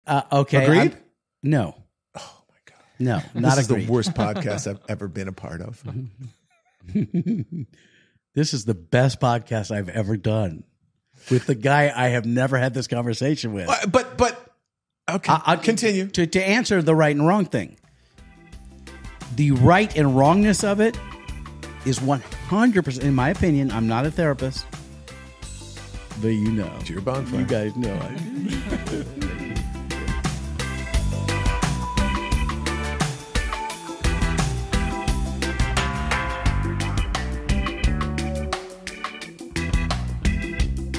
Okay. Agreed? No. Oh my God. No, not This is agreed. the worst podcast I've ever been a part of. This is the best podcast I've ever done with the guy I have never had this conversation with. But okay, I'll continue. To answer the right and wrong thing. The right and wrongness of it is 100%, in my opinion. I'm not a therapist, but you know. It's your bonfire. You guys know. I do.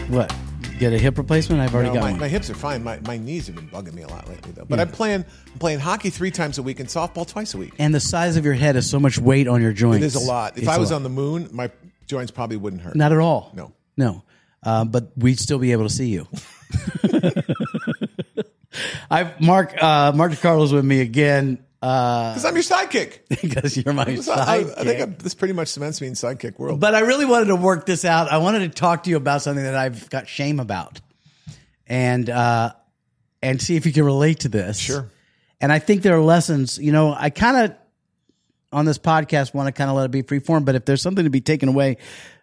What? Get a hip replacement? I've already got one. My hips are fine. My knees have been bugging me a lot lately, though. But I'm playing hockey 3 times a week and softball twice a week. And the size of your head is so much weight on your joints. It is a lot. If I was on the moon, my joints probably wouldn't hurt. Not at all. No. But we'd still be able to see you. Marc DeCarlo's with me again. Because I'm your sidekick. Because you're my sidekick. I think this pretty much cements me in sidekick world. But I really wanted to work this out. I wanted to talk to you about something that I've got shame about, and see if you can relate to this. Sure. And I think there are lessons. You know, I kind of on this podcast want to kind of let it be freeform. But if there's something to be taken away,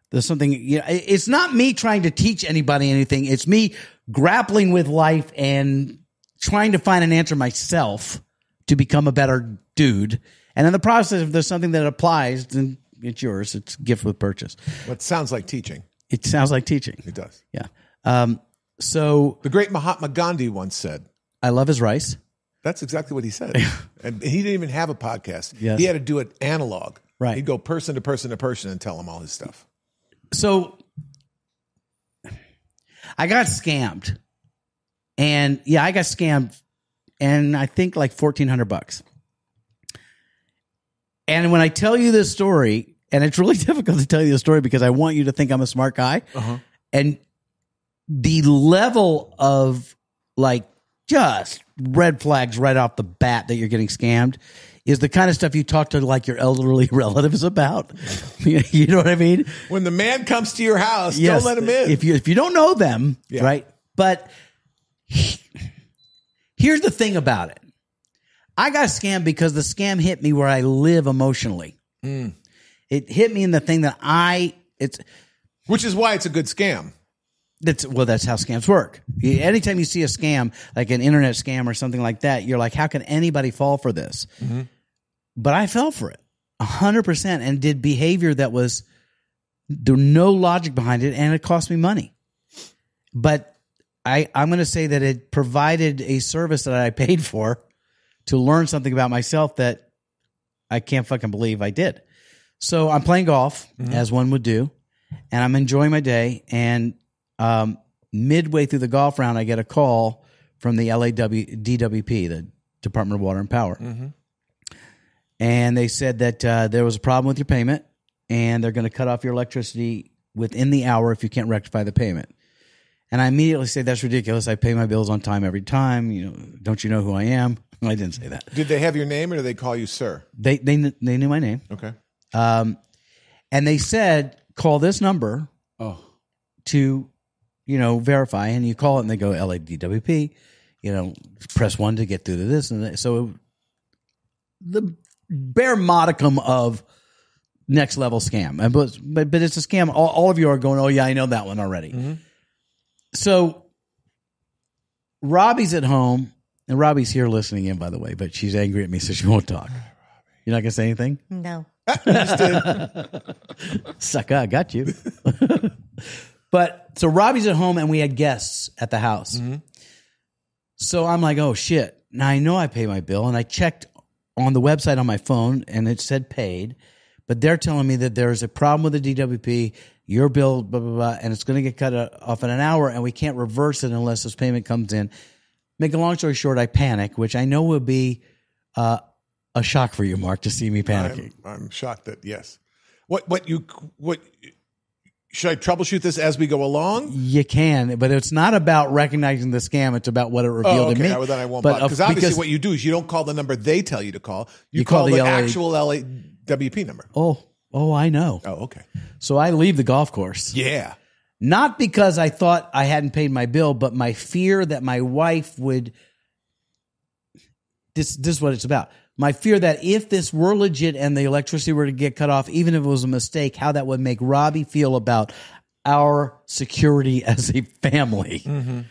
there's something. You know, it's not me trying to teach anybody anything. It's me grappling with life and trying to find an answer myself to become a better dude. And in the process, if there's something that applies, then it's yours. It's a gift with purchase. Well, it sounds like teaching. It sounds like teaching. It does. Yeah. So the great Mahatma Gandhi once said, I love his rice. That's exactly what he said. And he didn't even have a podcast. Yes. He had to do it analog. Right. He'd go person to person to person and tell them all his stuff. So I got scammed. And yeah, I got scammed. And I think like $1,400. And when I tell you this story, and it's really difficult to tell you the story because I want you to think I'm a smart guy. Uh-huh. And the level of like just red flags right off the bat that you're getting scammed is the kind of stuff you talk to like your elderly relatives about. You know what I mean? When the man comes to your house, Yes, don't let him in. If you don't know them, Yeah. right? But here's the thing about it. I got scammed because the scam hit me where I live emotionally. It hit me in the thing that Which is why it's a good scam. that's how scams work. Anytime you see a scam, like an internet scam or something like that, you're like, how can anybody fall for this? Mm-hmm. But I fell for it 100% and did behavior that was there no logic behind it, and it cost me money. But I'm going to say that it provided a service that I paid for to learn something about myself that I can't fucking believe I did. So I'm playing golf, as one would do, and I'm enjoying my day. And midway through the golf round, I get a call from the DWP, the Department of Water and Power. Mm-hmm. And they said that there was a problem with your payment, and they're going to cut off your electricity within the hour if you can't rectify the payment. And I immediately say, that's ridiculous. I pay my bills on time every time. You know, don't you know who I am? I didn't say that. Did they have your name, or did they call you sir? They knew my name. Okay. And they said, call this number to, verify. And you call it and they go LADWP, press 1 to get through to this. And that. So the bare modicum of next level scam. But it's a scam. All of you are going, oh yeah, I know that one already. Mm-hmm. So Robbie's at home, and Robbie's here listening in, by the way, but she's angry at me, so she won't talk. You're not going to say anything? No. Sucker, I got you. But so Robbie's at home, and we had guests at the house. Mm-hmm. So I'm like, oh shit. Now I know I pay my bill, and I checked on the website on my phone, and it said paid. But they're telling me that there's a problem with the DWP, your bill, blah, blah, blah, and it's going to get cut off in an hour, and we can't reverse it unless this payment comes in. Make a long story short, I panic, which I know will be a shock for you, Mark, to see me panicking. I'm shocked that, yes. What should I troubleshoot this as we go along? You can, but it's not about recognizing the scam. It's about what it revealed to me. Well, then I won't. Because obviously what you do is you don't call the number they tell you to call. You call the actual LAWP number. Oh, I know. Oh, okay. So I leave the golf course. Yeah. Not because I thought I hadn't paid my bill, but my fear that my wife would this is what it's about. My fear that if this were legit and the electricity were to get cut off, even if it was a mistake, how that would make Robbie feel about our security as a family. Mm-hmm.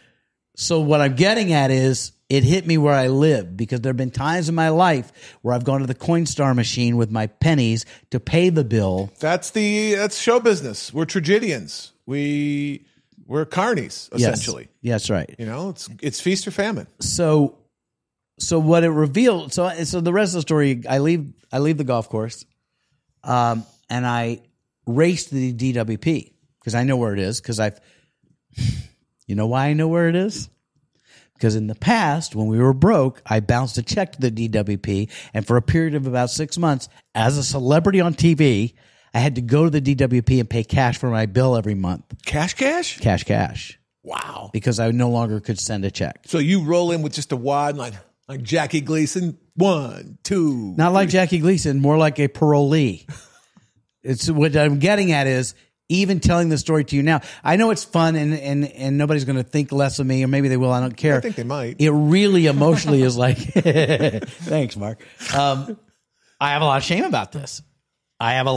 So what I'm getting at is it hit me where I live, because there have been times in my life where I've gone to the Coinstar machine with my pennies to pay the bill. That's show business. We're tragedians. We're carnies, essentially. Yes, right. You know, it's feast or famine. So what it revealed, so the rest of the story, I leave the golf course, and I race to the DWP because I know where it is. Because you know why I know where it is? Because in the past, when we were broke, I bounced a check to the DWP, and for a period of about 6 months, as a celebrity on TV, I had to go to the DWP and pay cash for my bill every month. Cash? Cash. Wow. Because I no longer could send a check. So you roll in with just a wad like Jackie Gleason, 1, 2. Not like Jackie Gleason, more like a parolee. It's what I'm getting at is, even telling the story to you now, I know it's fun and nobody's going to think less of me, or maybe they will. I don't care. I think they might. It really emotionally is like, thanks, Mark. I have a lot of shame about this. But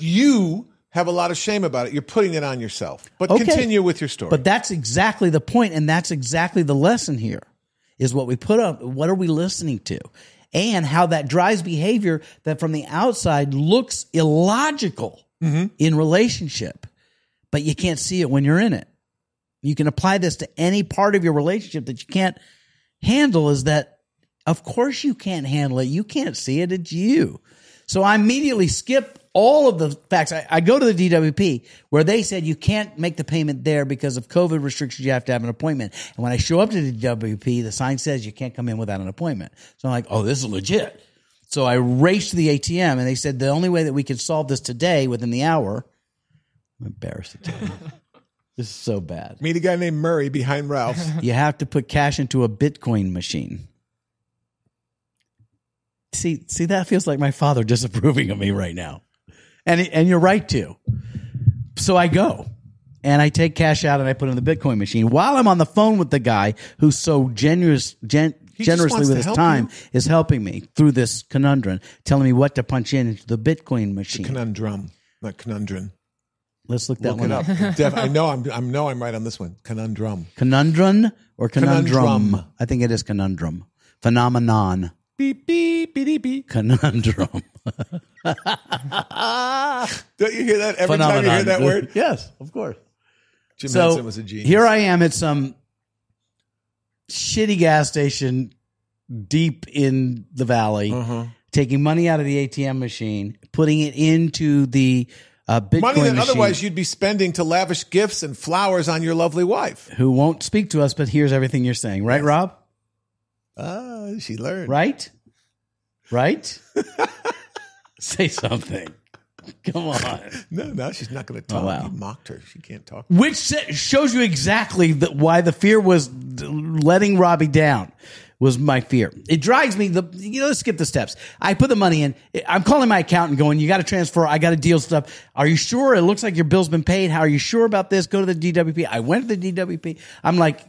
you have a lot of shame about it. You're putting it on yourself. But continue with your story. But that's exactly the point, and that's exactly the lesson here, is what we put up. What are we listening to? And how that drives behavior that from the outside looks illogical in relationship, but you can't see it when you're in it. You can apply this to any part of your relationship that you can't handle, is that, of course you can't handle it. You can't see it. It's you. So I immediately skip all of the facts. I go to the DWP where they said you can't make the payment there because of COVID restrictions. You have to have an appointment. And when I show up to the DWP, the sign says you can't come in without an appointment. So I'm like, oh, this is legit. So I raced to the ATM, and they said the only way that we can solve this today within the hour. I'm embarrassed to tell you. This is so bad. Meet a guy named Murray behind Ralph's. You have to put cash into a Bitcoin machine. See, that feels like my father disapproving of me right now. And you're right to. So I go and I take cash out and I put it in the Bitcoin machine while I'm on the phone with the guy who's so generously with his time is helping me through this conundrum, telling me what to punch into the Bitcoin machine. Conundrum, not conundrum. Let's look that one up. I know I'm right on this one. Conundrum. Conundrum or conundrum? I think it is conundrum. Phenomenon. Beep, beep, beep, beep. Conundrum. Don't you hear that every time you hear that word? Yes, of course. Jim Henson was a genius. Here I am at some shitty gas station deep in the valley, taking money out of the ATM machine, putting it into the Bitcoin money that machine, otherwise you'd be spending to lavish gifts and flowers on your lovely wife, who won't speak to us but hears everything you're saying. Right, Rob? She learned. Right? Say something. Come on. No, she's not going to talk. Oh, wow. You mocked her. She can't talk. Which shows you exactly why the fear was letting Robbie down. Was my fear. It drives me. Let's skip the steps. I put the money in. I'm calling my accountant going, you got to transfer. I got to deal stuff. Are you sure? It looks like your bill's been paid. How are you sure about this? Go to the DWP. I went to the DWP. I'm like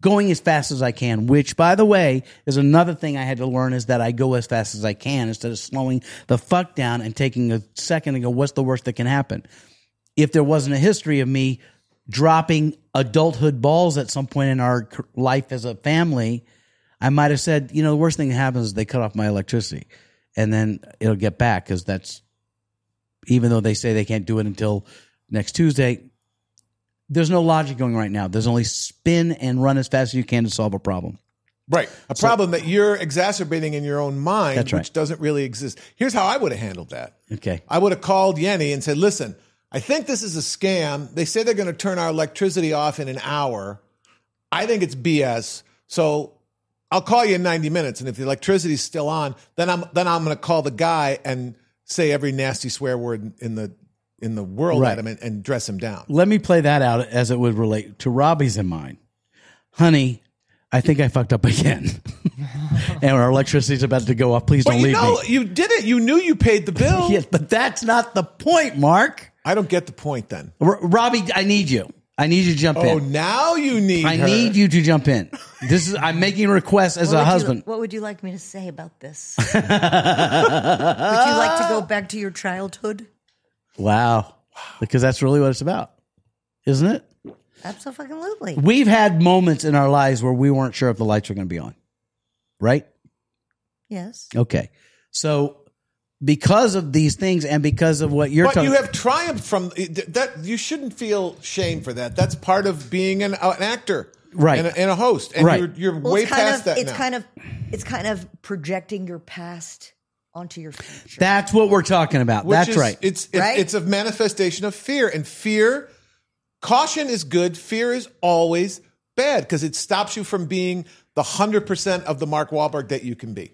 going as fast as I can, which, by the way, is another thing I had to learn, is that I go as fast as I can instead of slowing the fuck down and taking a second and go, what's the worst that can happen? If there wasn't a history of me dropping adulthood balls at some point in our life as a family, I might have said, the worst thing that happens is they cut off my electricity, and then it'll get back, because that's, even though they say they can't do it until next Tuesday, there's no logic going right now. There's only spin and run as fast as you can to solve a problem. Right. A problem that you're exacerbating in your own mind, That's right. which doesn't really exist. Here's how I would have handled that. Okay. I would have called Yenny and said, listen, I think this is a scam. They say they're going to turn our electricity off in an hour. I think it's BS. So I'll call you in 90 minutes. And if the electricity's still on, then I'm going to call the guy and say every nasty swear word in the world Right. at him and dress him down. Let me play that out as it would relate to Robbie's and mine. Honey, I think I fucked up again. And our electricity's about to go off. Please don't leave me. You did it. You knew you paid the bill. Yes, but that's not the point, Mark. I don't get the point then. Robbie, I need you. I need you to jump in. Oh, now you need I her. need you to jump in. I'm making a request as a husband. What would you like me to say about this? Would you like to go back to your childhood? Wow. Because that's really what it's about, isn't it? Absolutely. We've had moments in our lives where we weren't sure if the lights were going to be on, right? Yes. Okay. So because of these things and because of what you're But talking you have triumphed from that. You shouldn't feel shame for that. That's part of being an actor, right, and a host. And right. you're way past that now. It's kind of projecting your past onto your future. That's what we're talking about. That's right. It's a manifestation of fear, and fear. Caution is good. Fear is always bad because it stops you from being the 100% of the Mark Wahlberg that you can be.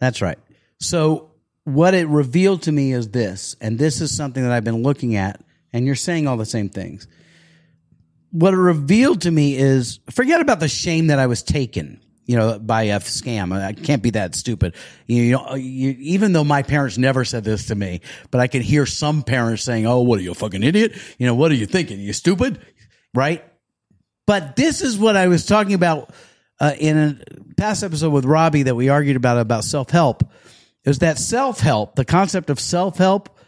That's right. So what it revealed to me is this, and this is something that I've been looking at, and you're saying all the same things. What it revealed to me is, forget about the shame that I was taken, by a scam. I can't be that stupid. Even though my parents never said this to me, but I could hear some parents saying, "Oh, what are you, a fucking idiot? What are you thinking? You stupid?" Right? But this is what I was talking about in a past episode with Robbie that we argued about self-help. Is that self-help, the concept of self-help,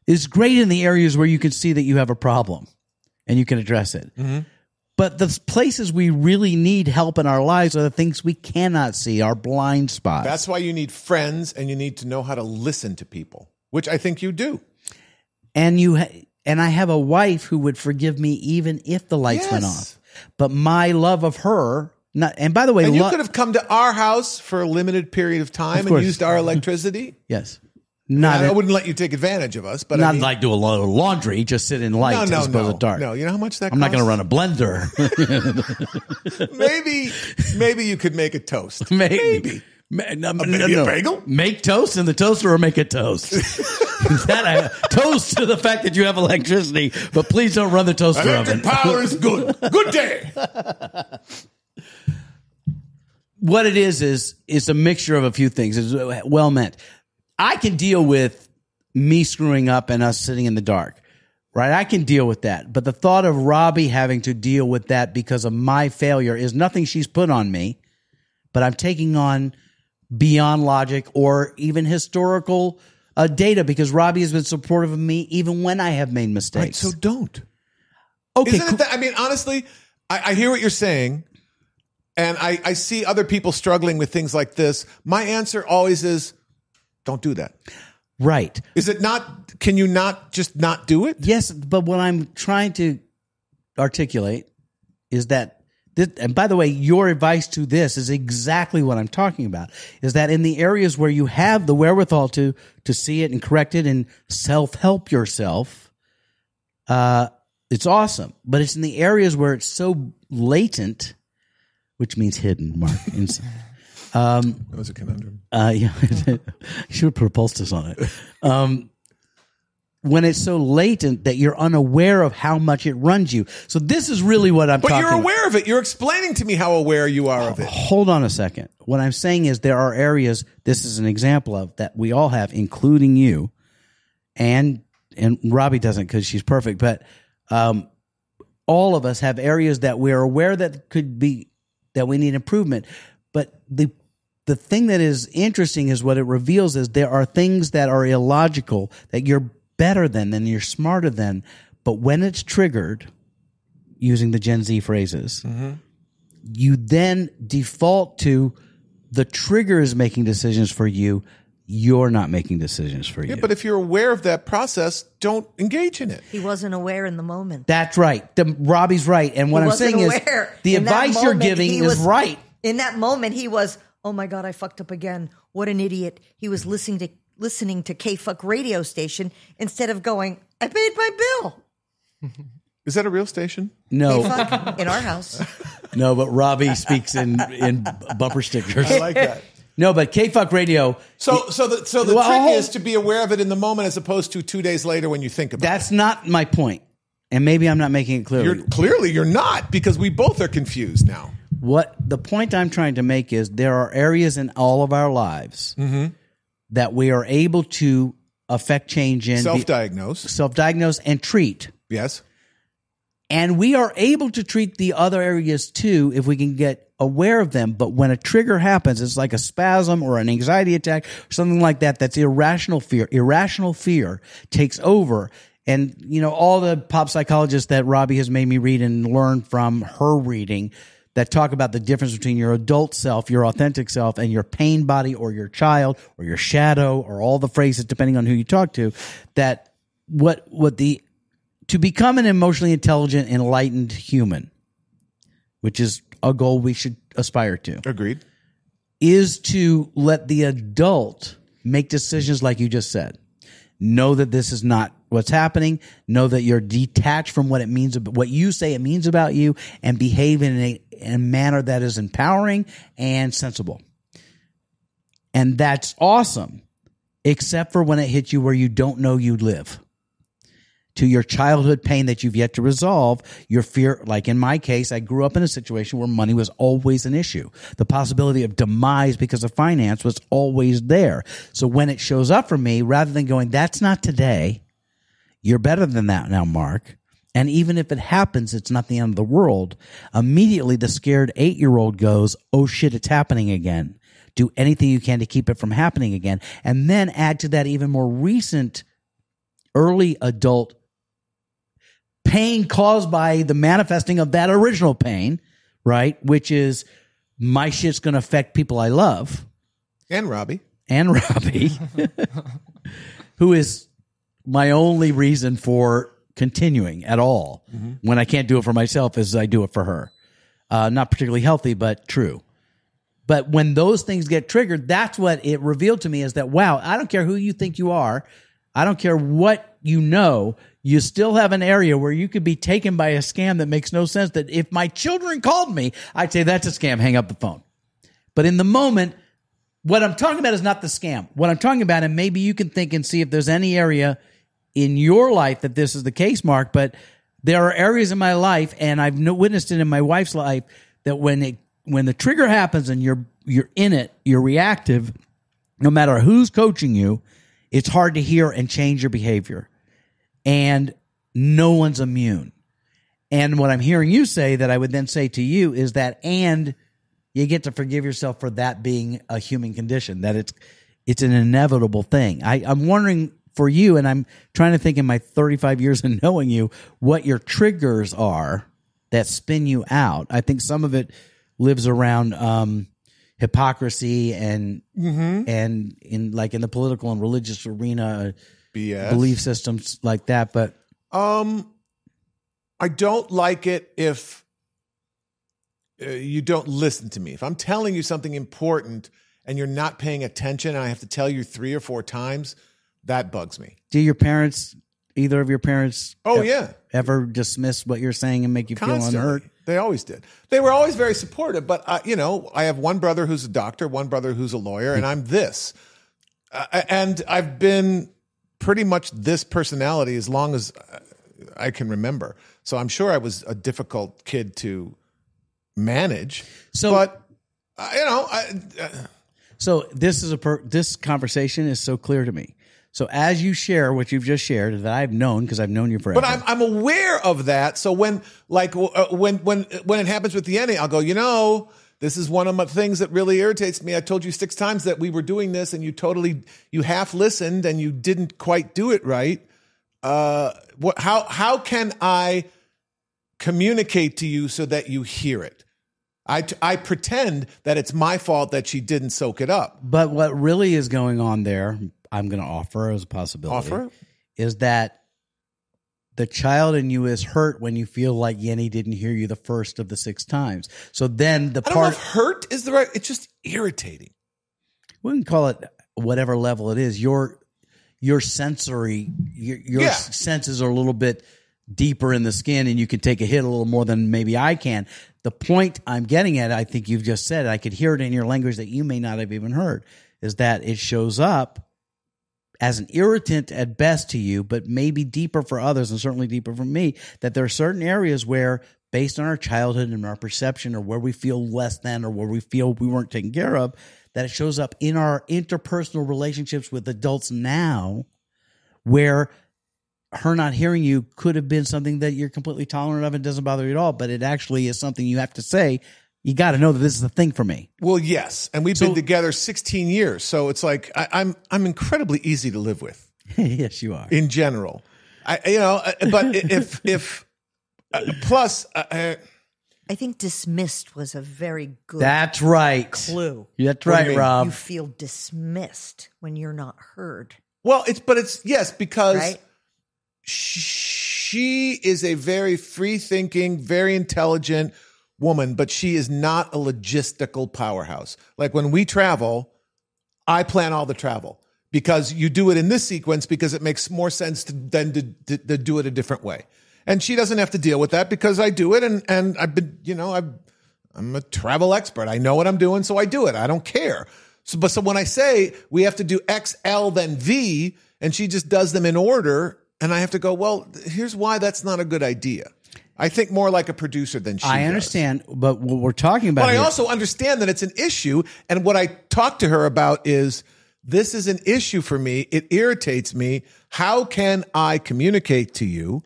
is great in the areas where you can see that you have a problem and you can address it. Mm-hmm. But the places we really need help in our lives are the things we cannot see, our blind spots. That's why you need friends and you need to know how to listen to people, which I think you do. And I have a wife who would forgive me even if the lights went off. But my love of her, and by the way, and you could have come to our house for a limited period of time and used our electricity. Yes. I wouldn't let you take advantage of us, but like do a lot of laundry, just sit in light as opposed to dark. No, you know how much that costs? I'm not going to run a blender. maybe you could make a toast. Maybe. A bagel? Make toast in the toaster or make a toast. Toast to the fact that you have electricity, but please don't run the toaster oven. Power is good. Good day. What it is a mixture of a few things. It's well meant. I can deal with me screwing up and us sitting in the dark, right? I can deal with that. But the thought of Robbie having to deal with that because of my failure is nothing she's put on me, but I'm taking on beyond logic or even historical data because Robbie has been supportive of me even when I have made mistakes. Right, so don't. Okay. Isn't it that, honestly, I hear what you're saying, and I see other people struggling with things like this. My answer always is, don't do that. Right. Is it not? Can you not just not do it? Yes, but what I'm trying to articulate is that, and by the way, your advice to this is exactly what I'm talking about, is that in the areas where you have the wherewithal to see it and correct it and self-help yourself, it's awesome. But it's in the areas where it's so latent, which means hidden, Mark. That was a conundrum. Yeah, you should have put a poultice on it. When it's so latent that you're unaware of how much it runs you. So this is really what I'm talking about. But you're aware of it. You're explaining to me how aware you are of it. Hold on a second. What I'm saying is there are areas, this is an example of, that we all have, including you, and Robbie doesn't because she's perfect, but all of us have areas that we're aware that could be, that we need improvement. But the thing that is interesting is what it reveals is there are things that are illogical that you're better than you're smarter than, but when it's triggered, using the Gen Z phrases, you then default to the trigger is making decisions for you. You're not making decisions for you. Yeah, but if you're aware of that process, don't engage in it. He wasn't aware in the moment. That's right. Robbie's right. And what I'm saying is the advice you're giving is right. In that moment, he was, oh my God, I fucked up again. What an idiot. He was listening to K-Fuck radio station instead of going, I paid my bill. Is that a real station? No. K-Fuck in our house. No, but Robbie speaks in bumper stickers. I like that. No, but K-Fuck radio. So the trick is to be aware of it in the moment as opposed to 2 days later when you think about it. That's not my point. And maybe I'm not making it clear. Clearly you're not, because we both are confused now. What the point I'm trying to make is there are areas in all of our lives that we are able to affect change in. Self-diagnose and treat. Yes. And we are able to treat the other areas too if we can get aware of them. But when a trigger happens, it's like a spasm or an anxiety attack or something like that. That's irrational fear. Irrational fear takes over. And, all the pop psychologists that Robbie has made me read and learn from her reading that talk about the difference between your adult self, your authentic self, and your pain body or your child or your shadow or all the phrases, depending on who you talk to, that to become an emotionally intelligent, enlightened human, which is a goal we should aspire to. Agreed. Is to let the adult make decisions like you just said. Know that this is not what's happening. Know that you're detached from what it means, what you say it means about you, and behave in a manner that is empowering and sensible. And that's awesome, except for when it hits you where you don't know you live. To your childhood pain that you've yet to resolve, your fear, like in my case, I grew up in a situation where money was always an issue. The possibility of demise because of finance was always there. So when it shows up for me, rather than going, that's not today, you're better than that now, Mark. And even if it happens, it's not the end of the world. Immediately, the scared 8-year-old goes, oh shit, it's happening again. Do anything you can to keep it from happening again. And then add to that even more recent early adult pain caused by the manifesting of that original pain, right? Which is my shit's going to affect people I love. And Robbie. Who is my only reason for continuing at all when I can't do it for myself as I do it for her. Not particularly healthy, but true. But when those things get triggered, that's what it revealed to me is that, wow, I don't care who you think you are. I don't care what you know. You still have an area where you could be taken by a scam that makes no sense. That if my children called me, I'd say that's a scam. Hang up the phone. But in the moment, what I'm talking about is not the scam. What I'm talking about, and maybe you can think and see if there's any area in your life that this is the case, Mark, but there are areas in my life, and I've witnessed it in my wife's life, that when the trigger happens and you're in it, you're reactive, no matter who's coaching you, it's hard to hear and change your behavior. And no one's immune. And what I'm hearing you say that I would then say to you is that, and you get to forgive yourself for that being a human condition, that it's an inevitable thing. I'm wondering for you, and I'm trying to think in my 35 years of knowing you, what your triggers are that spin you out. I think some of it lives around hypocrisy and in the political and religious arena, BS. Belief systems like that. But I don't like it if you don't listen to me. If I'm telling you something important and you're not paying attention and I have to tell you 3 or 4 times, that bugs me. Do either of your parents ever dismiss what you're saying and make you Constantly. feel unhurt? They always did. They were always very supportive, but I have one brother who's a doctor, one brother who's a lawyer, and I'm this. And I've been pretty much this personality as long as I can remember. So I'm sure I was a difficult kid to manage. So this conversation is so clear to me. So as you share what you've just shared that I've known because I've known you forever. But I'm aware of that. So when it happens with the ending, I'll go, this is one of my things that really irritates me. I told you 6 times that we were doing this and you half listened and you didn't quite do it right. How can I communicate to you so that you hear it? I pretend that it's my fault that she didn't soak it up. But what really is going on there, I'm going to offer as a possibility, is that the child in you is hurt when you feel like Yenny didn't hear you the first of the 6 times. So then I don't know if hurt is the right. It's just irritating. We can call it whatever level it is. Your sensory, your senses are a little bit deeper in the skin, and you can take a hit a little more than maybe I can. The point I'm getting at, I think you've just said, I could hear it in your language that you may not have even heard, is that it shows up as an irritant at best to you, but maybe deeper for others and certainly deeper for me, that there are certain areas where, based on our childhood and our perception, or where we feel less than, or where we feel we weren't taken care of, that it shows up in our interpersonal relationships with adults now, where her not hearing you could have been something that you're completely tolerant of and doesn't bother you at all, but it actually is something you have to say. You got to know that this is a thing for me. Well, yes, and we've been together 16 years, so it's like I'm incredibly easy to live with. Yes, you are. In general, but if plus. I think dismissed was a very good That's right. clue. That's right, mean? Rob. You feel dismissed when you're not heard. Well, it's yes, because Right? she is a very free-thinking, very intelligent woman, but she is not a logistical powerhouse. Like when we travel, I plan all the travel because you do it in this sequence because it makes more sense than to do it a different way. And she doesn't have to deal with that because I do it, and I've been, I'm a travel expert. I know what I'm doing, so I do it. I don't care. So when I say we have to do X, L, then V, and she just does them in order, and I have to go, well, here's why that's not a good idea. I think more like a producer than she I understand, but what we're talking about But I here- also understand that it's an issue, and what I talk to her about is, this is an issue for me. It irritates me. How can I communicate to you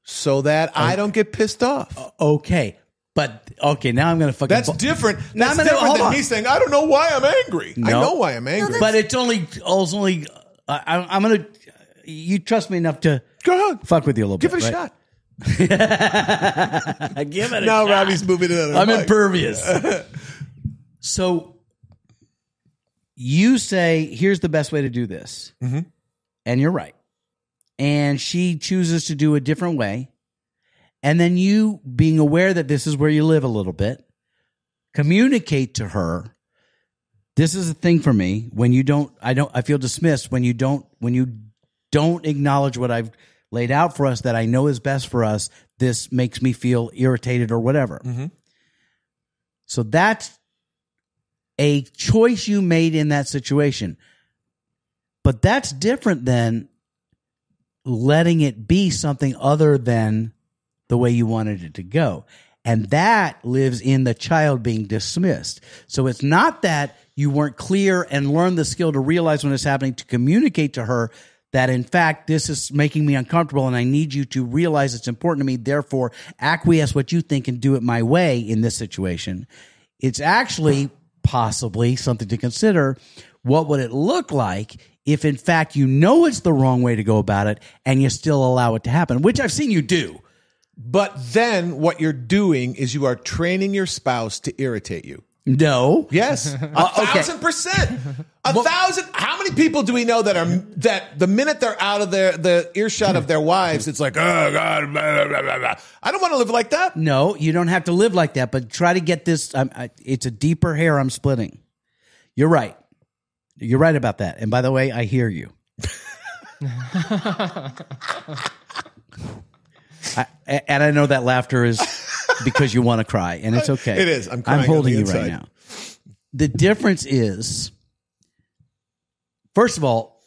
so that I don't get pissed off? Okay. But, now I'm going to fucking... That's different. Now That's different hold than on. me saying, I don't know why I'm angry. I No. know why I'm angry. But it's only... I'm going to... You trust me enough to Go ahead. fuck with you a little Give bit, it a right? shot. Give it a Now shot. Robbie's moving it on. I'm impervious. So you say, here's the best way to do this. Mm-hmm. And you're right. And she chooses to do a different way. And then you, being aware that this is where you live a little bit, communicate to her, this is a thing for me. When you don't, I feel dismissed when you don't acknowledge what I've laid out for us that I know is best for us. This makes me feel irritated or whatever. Mm-hmm. So that's a choice you made in that situation. But that's different than letting it be something other than the way you wanted it to go. And that lives in the child being dismissed. So it's not that you weren't clear and learned the skill to realize when it's happening, to communicate to her that, in fact, this is making me uncomfortable and I need you to realize it's important to me. Therefore, acquiesce what you think and do it my way in this situation. It's actually possibly something to consider. What would it look like if, in fact, you know it's the wrong way to go about it and you still allow it to happen, which I've seen you do. But then what you're doing is you are training your spouse to irritate you. No. Yes, 1,000%. 1,000. How many people do we know that the minute they're out of the earshot of their wives, it's like, oh God, blah, blah, blah, blah. I don't want to live like that. No, you don't have to live like that, but try to get this. It's a deeper hair I'm splitting. You're right. You're right about that. And by the way, I hear you. And I know that laughter is because you want to cry, and it's okay. It is. I'm crying I'm holding on you the right inside. now. The difference is, first of all,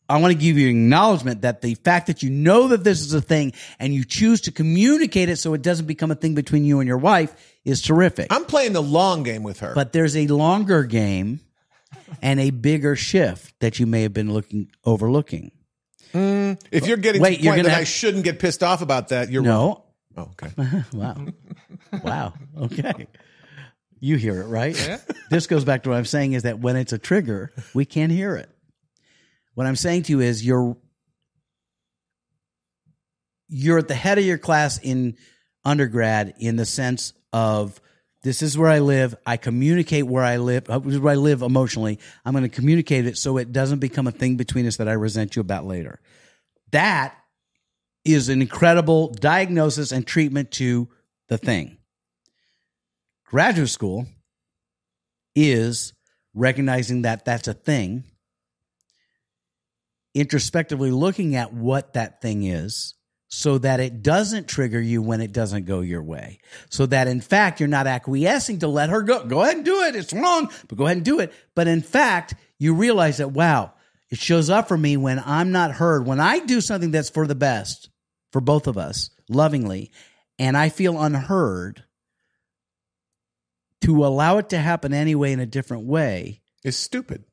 I want to give you acknowledgement that the fact that you know that this is a thing and you choose to communicate it so it doesn't become a thing between you and your wife is terrific. I'm playing the long game with her. But there's a longer game and a bigger shift that you may have been overlooking. If you're getting Wait, to the you're point gonna that I have- shouldn't get pissed off about that, you're wrong. No. Oh, okay. Wow. Wow. Okay. You hear it, right? Yeah. This goes back to what I'm saying is that when it's a trigger, we can't hear it. What I'm saying to you is you're at the head of your class in undergrad in the sense of, this is where I live. I communicate where I live. This is where I live emotionally. I'm going to communicate it so it doesn't become a thing between us that I resent you about later. That is an incredible diagnosis and treatment to the thing. Graduate school is recognizing that that's a thing, introspectively looking at what that thing is, so that it doesn't trigger you when it doesn't go your way. So that, in fact, you're not acquiescing to let her go. Go ahead and do it. It's wrong, but go ahead and do it. But in fact, you realize that, wow, it shows up for me when I'm not heard. When I do something that's for the best, for both of us, lovingly, and I feel unheard, to allow it to happen anyway in a different way. It's stupid.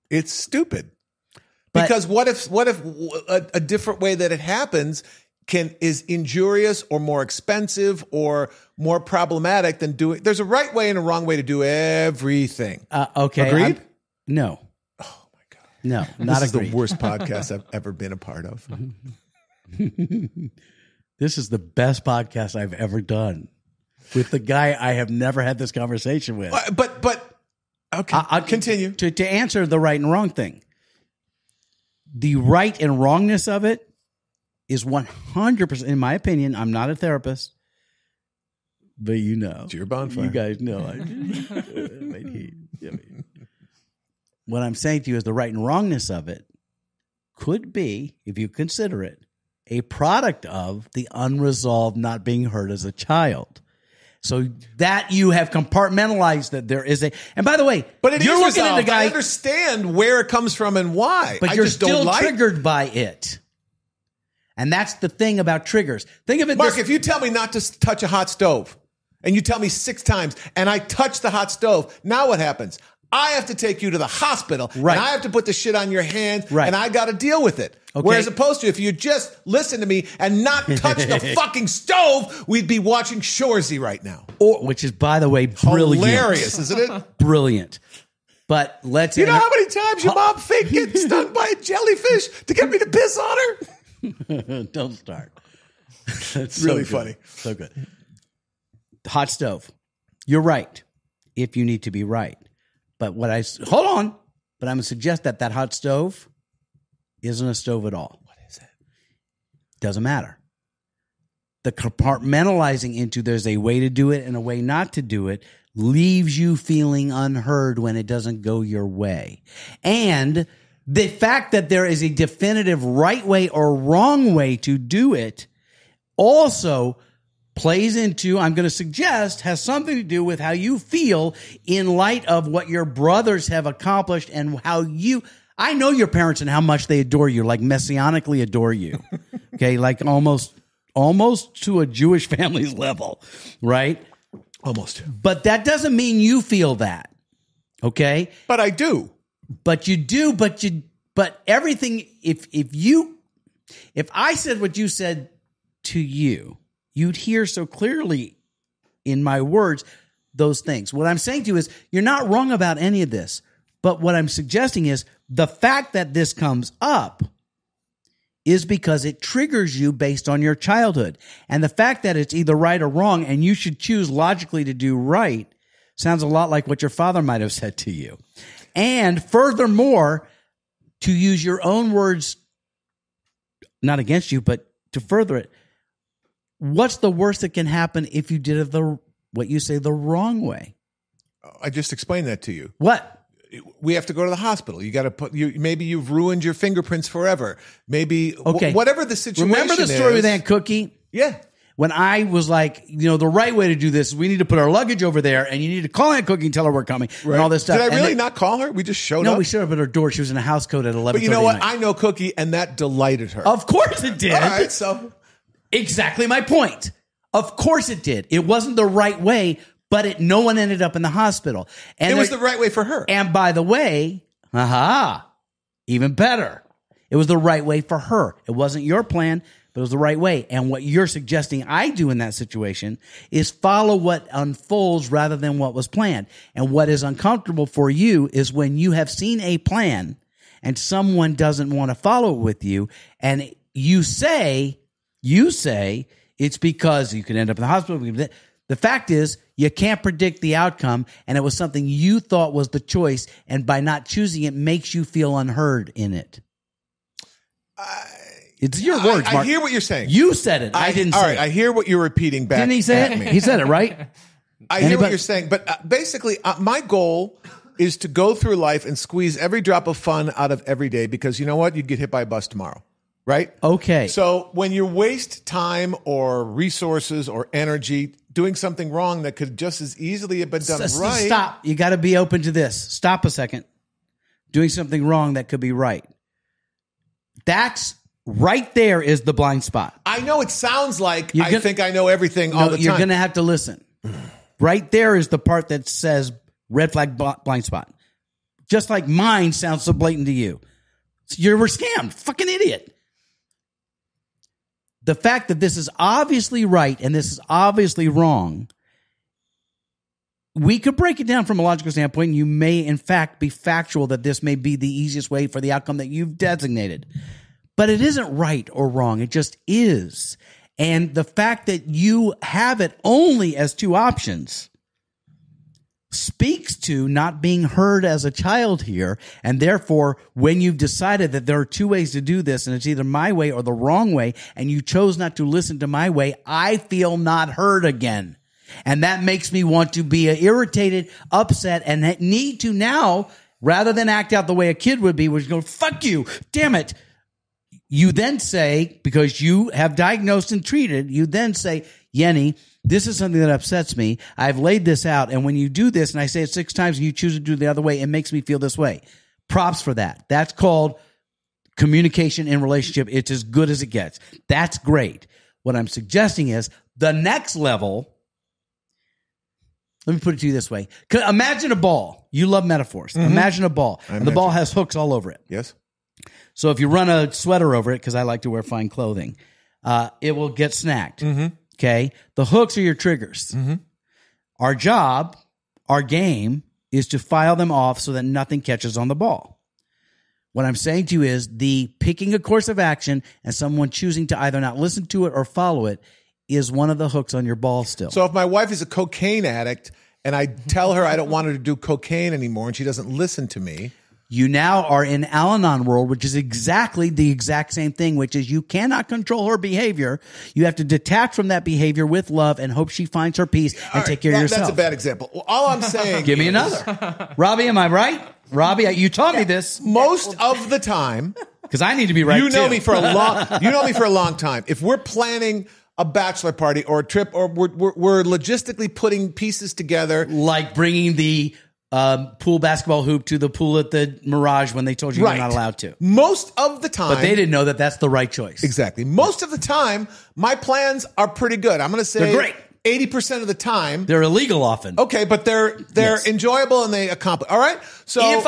It's stupid. Because what if a different way that it happens is injurious or more expensive or more problematic than doing? There's a right way and a wrong way to do everything. Okay. Agreed? No. Oh my God. No, not This agreed. is the worst podcast I've ever been a part of. This is the best podcast I've ever done with the guy I have never had this conversation with. But okay, I'll continue. To answer the right and wrong thing. The right and wrongness of it is 100%, in my opinion. I'm not a therapist, but you know. It's your bonfire. You guys know. What I'm saying to you is the right and wrongness of it could be, if you consider it, a product of the unresolved not being heard as a child. So that you have compartmentalized that there is and by the way, but you're looking at the guy. I understand where it comes from and why, but you're still triggered by it. And that's the thing about triggers. Think of it, Mark. If you tell me not to touch a hot stove, and you tell me 6 times, and I touch the hot stove, now what happens? I have to take you to the hospital, right. And I have to put the shit on your hands, right. And I got to deal with it. Okay. Whereas opposed to if you just listen to me and not touch the fucking stove, we'd be watching Shoresy right now. Which is, by the way, brilliant. Hilarious, isn't it? Brilliant. But let's... You know how many times your mom faked getting stung by a jellyfish to get me to piss on her? Don't start. It's really funny. So good. Hot stove. You're right. If you need to be right. But hold on. But I'm going to suggest that hot stove isn't a stove at all. What is it? Doesn't matter. The compartmentalizing into there's a way to do it and a way not to do it leaves you feeling unheard when it doesn't go your way. And the fact that there is a definitive right way or wrong way to do it also plays into, I'm going to suggest, has something to do with how you feel in light of what your brothers have accomplished and how I know your parents and how much they adore you, like messianically adore you. Okay, like almost to a Jewish family's level, right? Almost. But that doesn't mean you feel that. Okay? But I do. But you do, but everything, if I said what you said to you, you'd hear so clearly in my words those things. What I'm saying to you is you're not wrong about any of this. But what I'm suggesting is the fact that this comes up is because it triggers you based on your childhood. And the fact that it's either right or wrong and you should choose logically to do right sounds a lot like what your father might have said to you. And furthermore, to use your own words, not against you, but to further it, what's the worst that can happen if you did it the wrong way? I just explained that to you. What? We have to go to the hospital. You got to maybe you've ruined your fingerprints forever. Maybe whatever the situation is. Remember the story with Aunt Cookie? Yeah. When I was like, the right way to do this is we need to put our luggage over there and you need to call Aunt Cookie and tell her we're coming and all this stuff. Did I really not call her? We just showed up? No, we showed up at her door. She was in a house coat at 11:30. But you know what? I know Cookie and that delighted her. Of course it did. All right, so. Exactly my point. Of course it did. It wasn't the right way, but no one ended up in the hospital. And it was the right way for her. And by the way, even better. It was the right way for her. It wasn't your plan, but it was the right way. And what you're suggesting I do in that situation is follow what unfolds rather than what was planned. And what is uncomfortable for you is when you have seen a plan and someone doesn't want to follow it with you, and you say it's because you could end up in the hospital. The fact is, you can't predict the outcome, and it was something you thought was the choice, and by not choosing it makes you feel unheard in it. It's your words, Mark. I hear what you're saying. You said it. I didn't say it. All right, I hear what you're repeating back. Didn't he say at it? me. He said it, right? I hear what you're saying, but basically, my goal is to go through life and squeeze every drop of fun out of every day because you know what? You'd get hit by a bus tomorrow. Right? Okay. So when you waste time or resources or energy doing something wrong that could just as easily have been done right. Stop. You got to be open to this. Stop a second. Doing something wrong that could be right. That's right there is the blind spot. I know it sounds like I think I know everything all the time. You're going to have to listen. Right there is the part that says red flag blind spot. Just like mine sounds so blatant to you. You were scammed. Fucking idiot. The fact that this is obviously right and this is obviously wrong, we could break it down from a logical standpoint, and you may, in fact, be factual that this may be the easiest way for the outcome that you've designated. But it isn't right or wrong. It just is. And the fact that you have it only as two options speaks to not being heard as a child here. And therefore, when you've decided that there are two ways to do this, and it's either my way or the wrong way, and you chose not to listen to my way, I feel not heard again. And that makes me want to be irritated, upset, and need to now, rather than act out the way a kid would be, which go, fuck you, damn it. You then say, because you have diagnosed and treated, you then say, Yenny, this is something that upsets me. I've laid this out. And when you do this, and I say it 6 times, and you choose to do it the other way, it makes me feel this way. Props for that. That's called communication in relationship. It's as good as it gets. That's great. What I'm suggesting is the next level. Let me put it to you this way. Imagine a ball. You love metaphors. Mm-hmm. Imagine a ball. And the ball has hooks all over it. Yes. So if you run a sweater over it, because I like to wear fine clothing, it will get snagged. Mm-hmm. Okay? The hooks are your triggers. Mm-hmm. Our job, our game, is to file them off so that nothing catches on the ball. What I'm saying to you is the picking a course of action and someone choosing to either not listen to it or follow it is one of the hooks on your ball still. So if my wife is a cocaine addict and I tell her I don't want her to do cocaine anymore and she doesn't listen to me. You now are in Al-Anon world, which is exactly the exact same thing, which is you cannot control her behavior. You have to detach from that behavior with love and hope she finds her peace and take care of yourself. That's a bad example. Well, all I'm saying Give me another. Robbie, am I right? Robbie, you taught me this. Most of the time. Because I need to be right, You know too. me for a long time. If we're planning a bachelor party or a trip, or we're logistically putting pieces together. Like bringing the pool basketball hoop to the pool at the Mirage when they told you you're not allowed to. Most of the time. But they didn't know that that's the right choice. Exactly. Most of the time, my plans are pretty good. I'm going to say they're great. 80% of the time. They're illegal often. Okay, but they're yes. enjoyable and they accomplish. All right? So if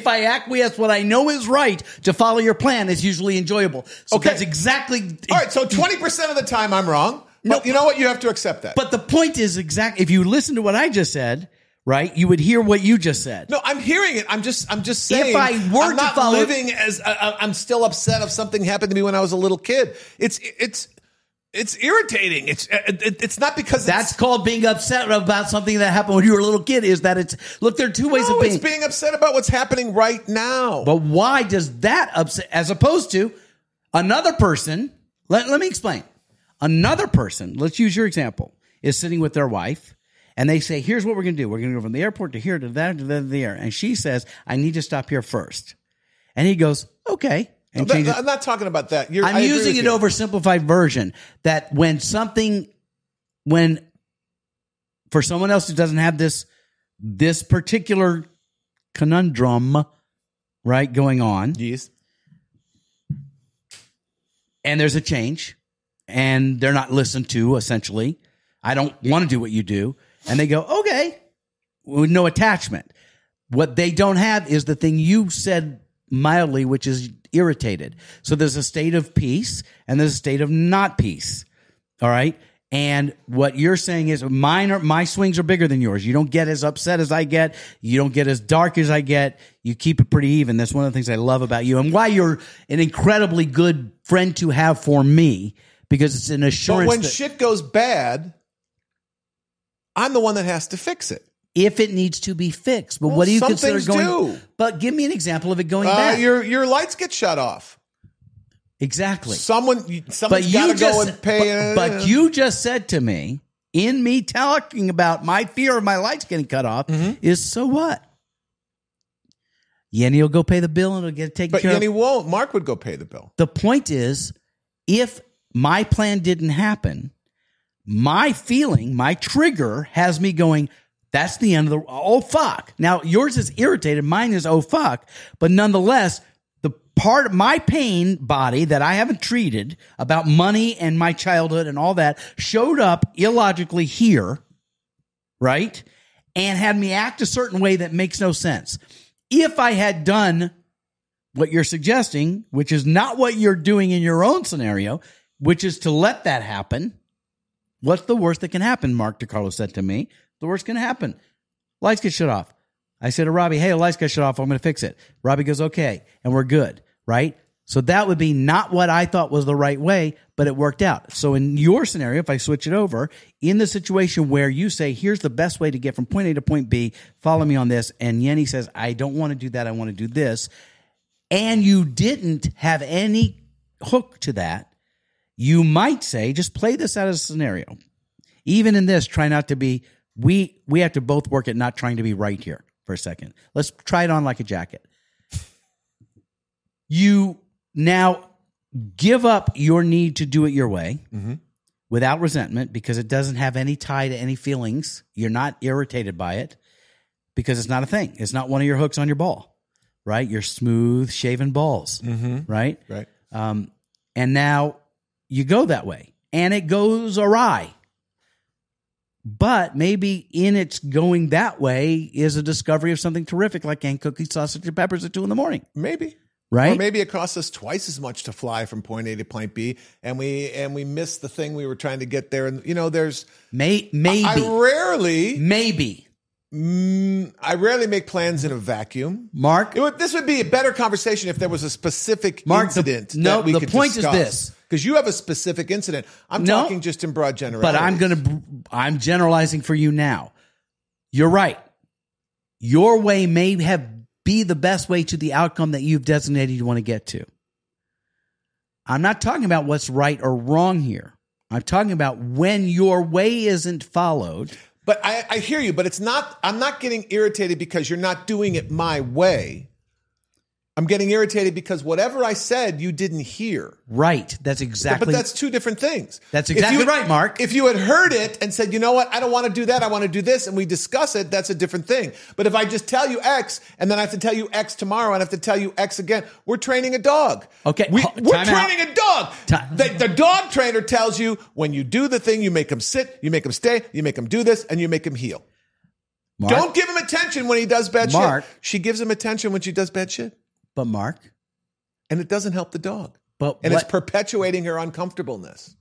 I acquiesce what I know is right to follow your plan, it's usually enjoyable. So okay. That's exactly. All right, so 20% of the time I'm wrong. No, but you know what? You have to accept that. But the point is if you listen to what I just said, right, you would hear what you just said. No, I'm hearing it. I'm just saying. If I were I'm not living as I'm still upset if something happened to me when I was a little kid. It's irritating. It's not because that's called being upset about something that happened when you were a little kid. Is that there are two ways of being. It's being upset about what's happening right now. But why does that upset, as opposed to another person? Let me explain. Another person, let's use your example, is sitting with their wife, and they say, "Here's what we're going to do. We're going to go from the airport to here to that to there." And she says, "I need to stop here first." And he goes, "Okay." And I'm not talking about that. I'm using an oversimplified version that when for someone else who doesn't have this particular conundrum, right, going on. Yes. And there's a change and they're not listened to, essentially. I don't want to do what you do. And they go, okay, with no attachment. What they don't have is the thing you said mildly, which is irritated. So there's a state of peace and there's a state of not peace. All right. And what you're saying is my swings are bigger than yours. You don't get as upset as I get. You don't get as dark as I get. You keep it pretty even. That's one of the things I love about you and why you're an incredibly good friend to have for me, because it's an assurance. But when shit goes bad, I'm the one that has to fix it. If it needs to be fixed. But what do you consider going? But give me an example of it going bad. Your lights get shut off. Exactly. Someone's got to go and pay. But you just said to me, in me talking about my fear of my lights getting cut off, is so what? Yenny will go pay the bill and it'll get taken care of. But Yenny won't. Mark would go pay the bill. The point is, if my plan didn't happen, my feeling, my trigger has me going, that's the end of the, oh, fuck. Now, yours is irritated. Mine is, oh, fuck. But nonetheless, the part of my pain body that I haven't treated about money and my childhood and all that showed up illogically here, right? And had me act a certain way that makes no sense. If I had done what you're suggesting, which is not what you're doing in your own scenario, which is to let that happen. What's the worst that can happen? Marc DeCarlo said to me, the worst can happen. Lights get shut off. I said to Robbie, hey, the lights got shut off. I'm going to fix it. Robbie goes, okay. And we're good. Right? So that would be not what I thought was the right way, but it worked out. So in your scenario, if I switch it over, in the situation where you say, here's the best way to get from point A to point B, follow me on this. And Yenny says, I don't want to do that. I want to do this. And you didn't have any hook to that. You might say, just play this out as a scenario. Even in this, try not to be, we have to both work at not trying to be right here for a second. Let's try it on like a jacket. You now give up your need to do it your way without resentment because it doesn't have any tie to any feelings. You're not irritated by it because it's not a thing. It's not one of your hooks on your ball, right? Your smooth shaven balls, right? Right. And now you go that way and it goes awry. But maybe in its going that way is a discovery of something terrific like canned cookies, sausage, and peppers at 2 a.m. Maybe. Right? Or maybe it costs us twice as much to fly from point A to point B, and we miss the thing we were trying to get there. And there's maybe I rarely make plans in a vacuum. Mark, this would be a better conversation if there was a specific incident. The point is this. Because you have a specific incident. I'm talking just in broad generalities. But I'm generalizing for you now. You're right. Your way may be the best way to the outcome that you've designated you want to get to. I'm not talking about what's right or wrong here. I'm talking about when your way isn't followed. But I hear you, but I'm not getting irritated because you're not doing it my way. I'm getting irritated because whatever I said, you didn't hear. Right. That's exactly. But that's two different things. That's exactly right, Mark. If you had heard it and said, you know what, I don't want to do that, I want to do this, and we discuss it, that's a different thing. But if I just tell you X, and then I have to tell you X tomorrow, and I have to tell you X again, we're training a dog. Okay. We're training a dog. The dog trainer tells you when you do the thing, you make him sit, you make him stay, you make him do this, and you make him heel. Mark, don't give him attention when he does bad shit. She gives him attention when she does bad shit. But Mark. And it doesn't help the dog. It's perpetuating her uncomfortableness.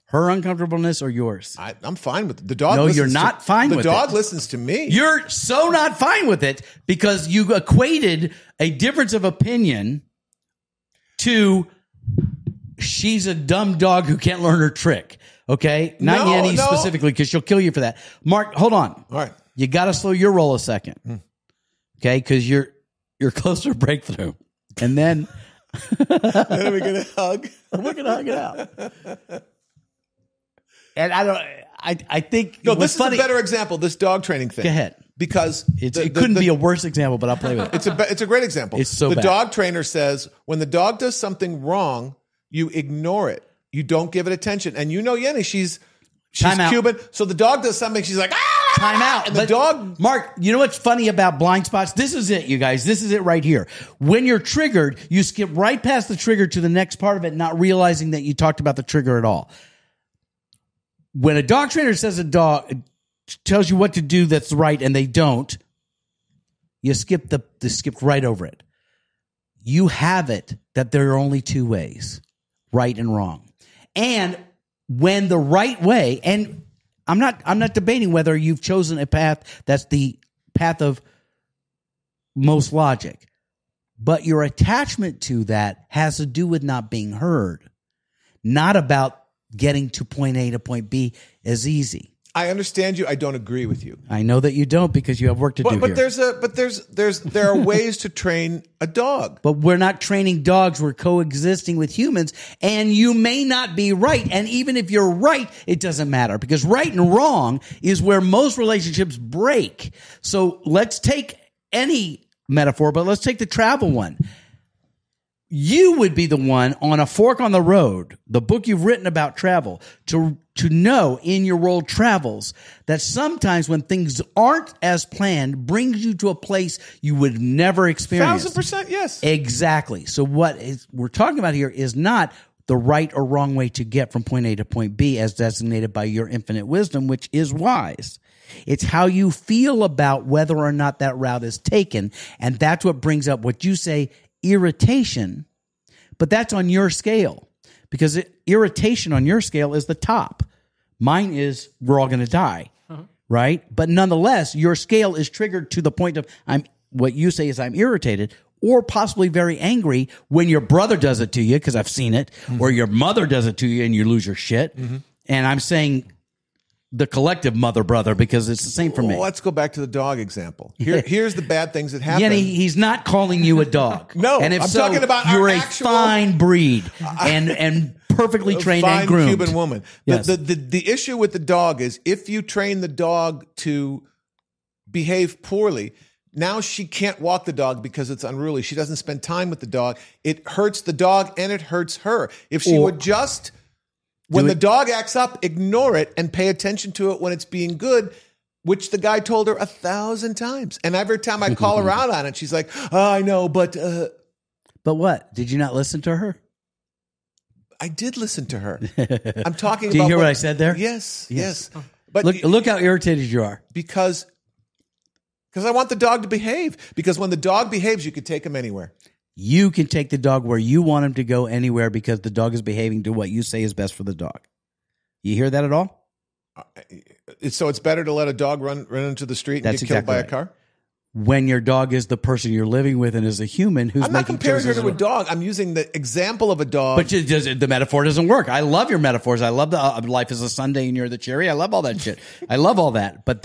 Her uncomfortableness or yours? I'm fine with it. The dog. No, you're not fine with it. The dog listens to me. You're so not fine with it because you equated a difference of opinion to she's a dumb dog who can't learn her trick. Okay? Not Yenny specifically because she'll kill you for that. Mark, hold on. All right. You got to slow your roll a second. Okay? Because you're close to a breakthrough. And then are we going to hug? We're going to hug it out. And I think this is a better example, this dog training thing. Go ahead. Because it couldn't be a worse example, but I'll play with it. It's a great example. It's so the bad. Dog trainer says when the dog does something wrong, you ignore it. You don't give it attention. And Yenny, she's Cuban. So the dog does something, she's like, ah! Time out. And the dog. Mark, you know what's funny about blind spots? This is it, you guys. This is it right here. When you're triggered, you skip right past the trigger to the next part of it, not realizing that you talked about the trigger at all. When a dog trainer says a dog tells you what to do that's right and they don't, you skip skip right over it. You have it that there are only two ways, right and wrong. And when the right way, and I'm not debating whether you've chosen a path that's the path of most logic, but your attachment to that has to do with not being heard, not about getting to point A to point B as easy. I understand you. I don't agree with you. I know that you don't because you have work to do but here. There are ways to train a dog. But we're not training dogs. We're coexisting with humans. And you may not be right. And even if you're right, it doesn't matter because right and wrong is where most relationships break. So let's take any metaphor, but let's take the travel one. You would be the one on a fork on the road, the book you've written about travel, to know in your world travels that sometimes when things aren't as planned brings you to a place you would never experience. 1,000%, yes. Exactly. So what we're talking about here is not the right or wrong way to get from point A to point B as designated by your infinite wisdom, which is wise. It's how you feel about whether or not that route is taken. And that's what brings up what you say irritation, but that's on your scale because irritation on your scale is the top. Mine is we're all going to die, right? But nonetheless, your scale is triggered to the point of what you say is I'm irritated or possibly very angry when your brother does it to you, because I've seen it, or your mother does it to you and you lose your shit. And I'm saying the collective mother-brother because it's the same for me. Well, let's go back to the dog example. Here's the bad things that happen. Yenny, he's not calling you a dog. No, and if I'm so, talking about you're our a actual fine breed and perfectly trained fine and groomed. Cuban woman. Yes. The issue with the dog is if you train the dog to behave poorly, now she can't walk the dog because it's unruly. She doesn't spend time with the dog. It hurts the dog and it hurts her. If she would just, when the dog acts up, ignore it and pay attention to it when it's being good, which the guy told her 1,000 times. And every time I call her out on it, she's like, oh, I know, but... But what? Did you not listen to her? I did listen to her. I'm talking about... Do you hear what I said there? Yes. But look how irritated you are. Because I want the dog to behave. Because when the dog behaves, you could take him anywhere. You can take the dog where you want him to go anywhere because the dog is behaving to what you say is best for the dog. You hear that at all? So it's better to let a dog run into the street and get killed by a car? When your dog is the person you're living with and is a human who's I'm not making comparing her choices to a dog. I'm using the example of a dog. But the metaphor doesn't work. I love your metaphors. I love the life is a Sunday and you're the cherry. I love all that shit. I love all that. But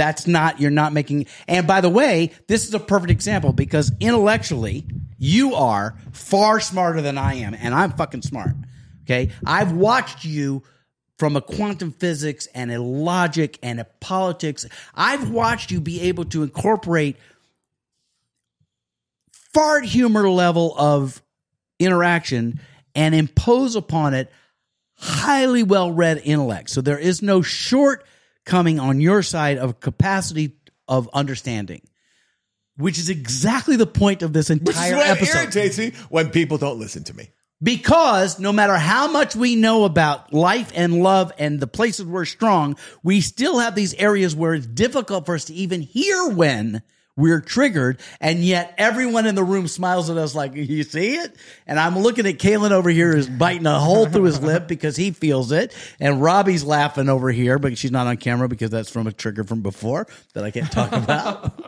you're not making. And by the way, this is a perfect example because intellectually, you are far smarter than I am. And I'm fucking smart. Okay. I've watched you from a quantum physics and a logic and a politics. I've watched you be able to incorporate fart humor level of interaction and impose upon it highly well-read intellect. So there is no shortcoming on your side of capacity of understanding, which is exactly the point of this entire episode. Which is what irritates me when people don't listen to me. Because no matter how much we know about life and love and the places we're strong, we still have these areas where it's difficult for us to even hear when we're triggered, and yet everyone in the room smiles at us like, you see it? And I'm looking at Kalen over here who's biting a hole through his lip because he feels it. And Robbie's laughing over here, but she's not on camera because that's from a trigger from before that I can't talk about.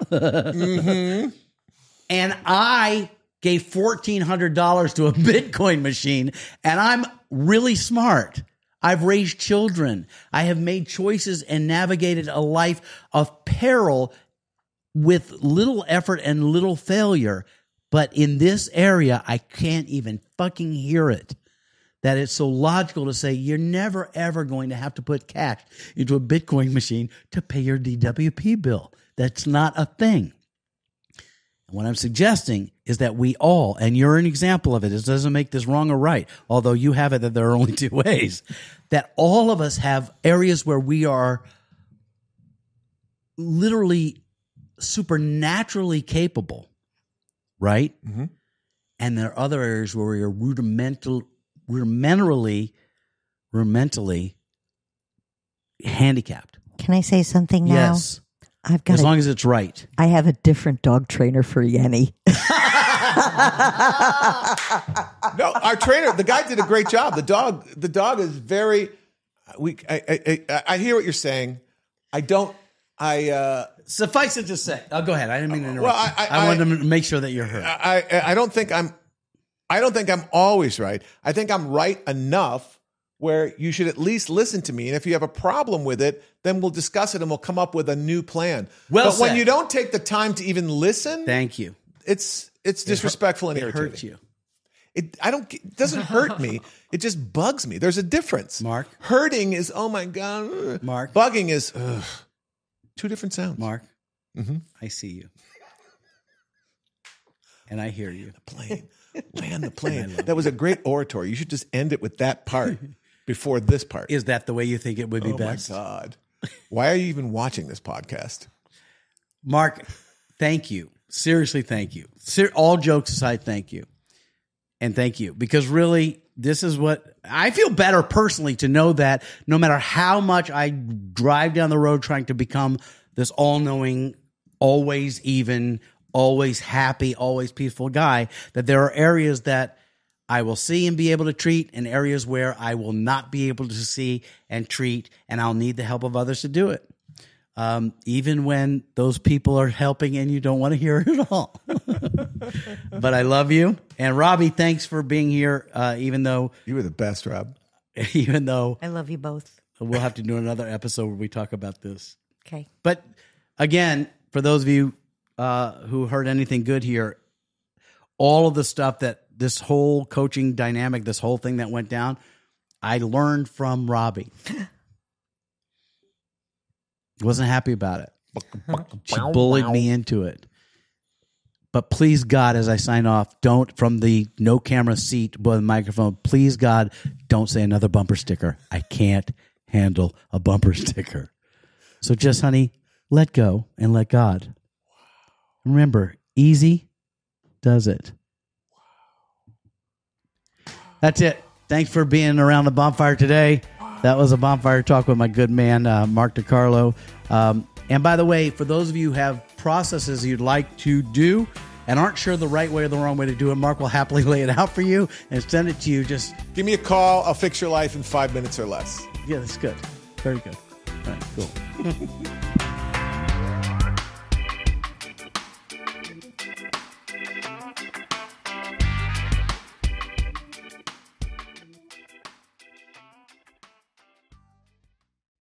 And I gave $1,400 to a Bitcoin machine, and I'm really smart. I've raised children. I have made choices and navigated a life of peril with little effort and little failure. But in this area, I can't even fucking hear it. That it's so logical to say you're never, ever going to have to put cash into a Bitcoin machine to pay your DWP bill. That's not a thing. And what I'm suggesting is that we all, and you're an example of it, it doesn't make this wrong or right, although you have it that there are only two ways, that all of us have areas where we are literally supernaturally capable, right? Mm-hmm. And there are other areas where we are rudimentarily handicapped. Can I say something now? Yes. As long as it's right. I have a different dog trainer for Yenny. No, our trainer, the guy did a great job. The dog is very. I hear what you're saying. Suffice it to say, go ahead. I didn't mean to interrupt. Well, I wanted to make sure that you're heard. I don't think I'm always right. I think I'm right enough where you should at least listen to me. And if you have a problem with it, then we'll discuss it and we'll come up with a new plan. But when you don't take the time to even listen, thank you. It's disrespectful and irritating. It hurts you. It doesn't hurt me. It just bugs me. There's a difference. Mark. Hurting is, oh my God. Mark. Bugging is, two different sounds. Mark, I see you. And I hear you. The plane. Land the plane. That was a great oratory. You should just end it with that part before this part. Is that the way you think it would be best? Oh my God. Why are you even watching this podcast? Mark, thank you. Seriously, thank you. All jokes aside, thank you. And thank you. Because really, this is what I feel better personally to know that no matter how much I drive down the road trying to become this all-knowing, always even, always happy, always peaceful guy, that there are areas that I will see and be able to treat, and areas where I will not be able to see and treat, and I'll need the help of others to do it. Even when those people are helping and you don't want to hear it at all. But I love you. And Robbie, thanks for being here, even though... You were the best, Rob. Even though... I love you both. We'll have to do another episode where we talk about this. Okay. But again, for those of you who heard anything good here, all of the stuff that this whole coaching dynamic, this whole thing that went down, I learned from Robbie. Wasn't happy about it. She bullied me into it. But please, God, as I sign off, don't, from the no camera seat by the microphone, please, God, don't say another bumper sticker. I can't handle a bumper sticker. So just, honey, let go and let God. Remember, easy does it. That's it. Thanks for being around the bonfire today. That was a bonfire talk with my good man, Marc DeCarlo. And by the way, for those of you who have processes you'd like to do and aren't sure the right way or the wrong way to do it, Marc will happily lay it out for you and send it to you. Just give me a call. I'll fix your life in 5 minutes or less. Yeah, that's good. Very good. All right, cool.